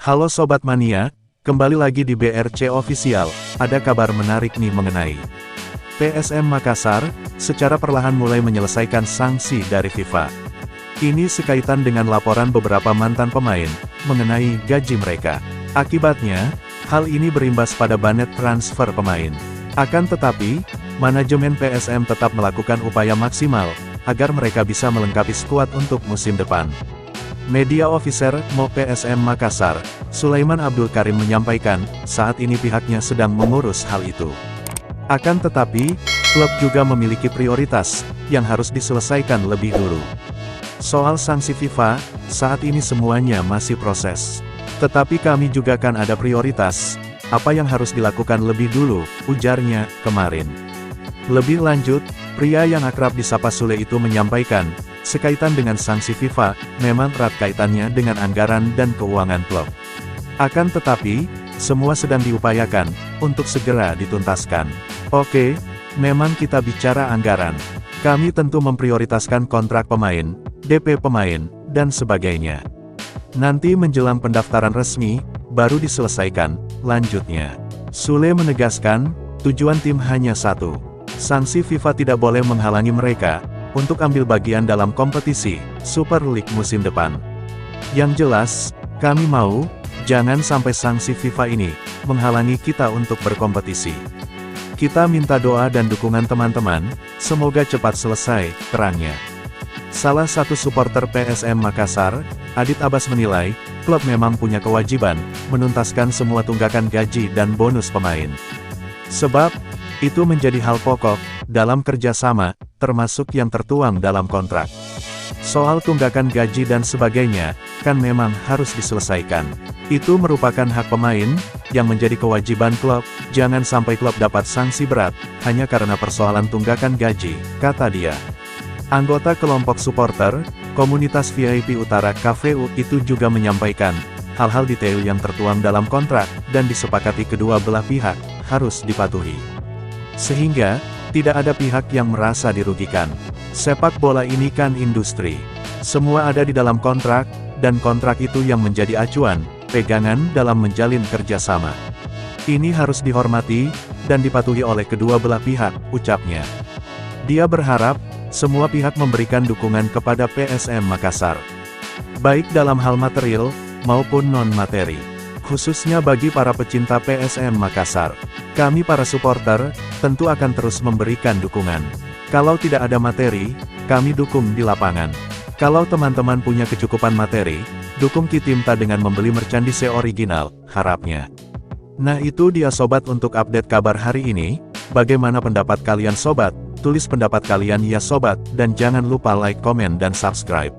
Halo Sobat Mania, kembali lagi di BRC Official. Ada kabar menarik nih mengenai PSM Makassar, secara perlahan mulai menyelesaikan sanksi dari FIFA. Ini sekaitan dengan laporan beberapa mantan pemain, mengenai gaji mereka. Akibatnya, hal ini berimbas pada budget transfer pemain. Akan tetapi, manajemen PSM tetap melakukan upaya maksimal, agar mereka bisa melengkapi skuad untuk musim depan. Media Officer Mo PSM Makassar, Sulaiman Abdul Karim menyampaikan, saat ini pihaknya sedang mengurus hal itu. Akan tetapi, klub juga memiliki prioritas, yang harus diselesaikan lebih dulu. Soal sanksi FIFA, saat ini semuanya masih proses. Tetapi kami juga kan ada prioritas, apa yang harus dilakukan lebih dulu, ujarnya, kemarin. Lebih lanjut, pria yang akrab disapa Sule itu menyampaikan, sekaitan dengan sanksi FIFA, memang erat kaitannya dengan anggaran dan keuangan klub. Akan tetapi, semua sedang diupayakan, untuk segera dituntaskan. Oke, memang kita bicara anggaran. Kami tentu memprioritaskan kontrak pemain, DP pemain, dan sebagainya. Nanti menjelang pendaftaran resmi, baru diselesaikan, lanjutnya. Sule menegaskan, tujuan tim hanya satu. Sanksi FIFA tidak boleh menghalangi mereka, untuk ambil bagian dalam kompetisi Super League musim depan. Yang jelas, kami mau, jangan sampai sanksi FIFA ini menghalangi kita untuk berkompetisi. Kita minta doa dan dukungan teman-teman, semoga cepat selesai, terangnya. Salah satu supporter PSM Makassar, Adit Abbas menilai, klub memang punya kewajiban menuntaskan semua tunggakan gaji dan bonus pemain. Sebab, itu menjadi hal pokok dalam kerjasama, termasuk yang tertuang dalam kontrak. Soal tunggakan gaji dan sebagainya, kan memang harus diselesaikan. Itu merupakan hak pemain, yang menjadi kewajiban klub, jangan sampai klub dapat sanksi berat, hanya karena persoalan tunggakan gaji, kata dia. Anggota kelompok supporter, komunitas VIP Utara KVU itu juga menyampaikan, hal-hal detail yang tertuang dalam kontrak, dan disepakati kedua belah pihak, harus dipatuhi. Sehingga, tidak ada pihak yang merasa dirugikan. Sepak bola ini kan industri. Semua ada di dalam kontrak, dan kontrak itu yang menjadi acuan, pegangan dalam menjalin kerjasama. Ini harus dihormati, dan dipatuhi oleh kedua belah pihak, ucapnya. Dia berharap, semua pihak memberikan dukungan kepada PSM Makassar. Baik dalam hal material, maupun non-materi. Khususnya bagi para pecinta PSM Makassar. Kami para supporter, tentu akan terus memberikan dukungan. Kalau tidak ada materi, kami dukung di lapangan. Kalau teman-teman punya kecukupan materi, dukung Kitimta dengan membeli merchandise original, harapnya. Nah itu dia sobat untuk update kabar hari ini. Bagaimana pendapat kalian sobat? Tulis pendapat kalian ya sobat, dan jangan lupa like, komen dan subscribe.